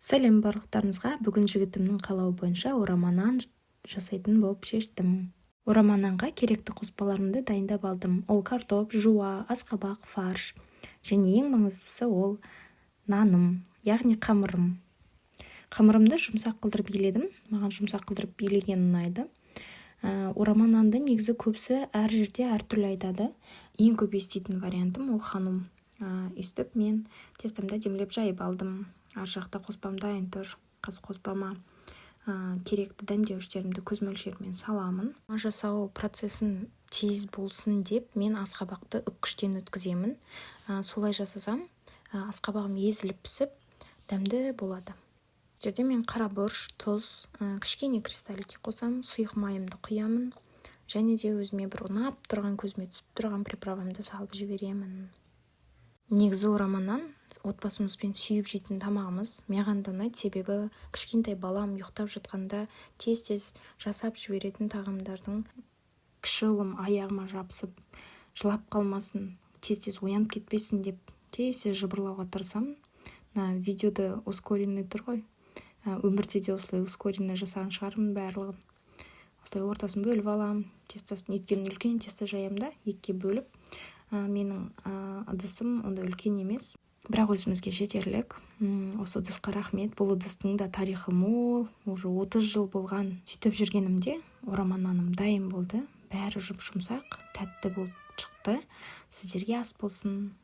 Сәлем барлықтарыңызға. Бүгін жігітімнің қалауы бойынша ораманан жасайтын болып шештім. Орамананға керекті қоспаларымды дайындап алдым. Ол картоп, жуа, асқабақ, фарш. Және ең маңыздысы ол наным, яғни қамырым. Қамырымды жұмсақ қылдырып еледім. Маған жұмсақ қылдырып елеген ұнайды. Орамананды негізі көбісі әр жерде әртүрлі айтады. Ең көп еститін вариантым ол ханым. Өстіп мен тестамда демлеп жайып алдым. Ар жақта қоспам дайын тұр. Қас қоспама керекті дәмдеуіштерімді көз мөлшерімен саламын. Жасау процесін тез болсын деп мен асқабақты үккіштен өткіземін. Солай жасасам асқабағым езіліп пісіп дәмді болады. Жерде мен қара бұрыш, тұз, кішкене кристаллики қосам, сұйық майымды құямын. Және де өзіме бір ұнап тұрған, көзіме түсіп тұрған приправамды салып жіберемін. Негізі ораманан отбасымызбен сүйіп жейтін тамағымыз. Маған да ұнайды, себебі кішкентай балам ұйықтап жатқанда тез жасап жіберетін тағамдардың кіші ұлым аяғыма жабысып жылап қалмасын, тез оянып кетпесін деп тез жыбырлауға тырысамын. Видеода ускоренный тұр ғой. Өмірде де осылай ускоренный жасаған шығармын барлығын. Осылай ортасын бөліп алам, тестасын өйткені үлкен теста жаямда екіге бөліп. Менің ыдысым онда үлкен емес, бірақ өзімізге жетерлік. Осы ыдысқа рахмет. Бұл ыдыстың да тарихы мол, уже 30 жыл болған. Сөйтіп жүргенімде орамананым дайын болды. Бәрі жұмсақ, тәтті болып шықты. Сіздерге ас болсын.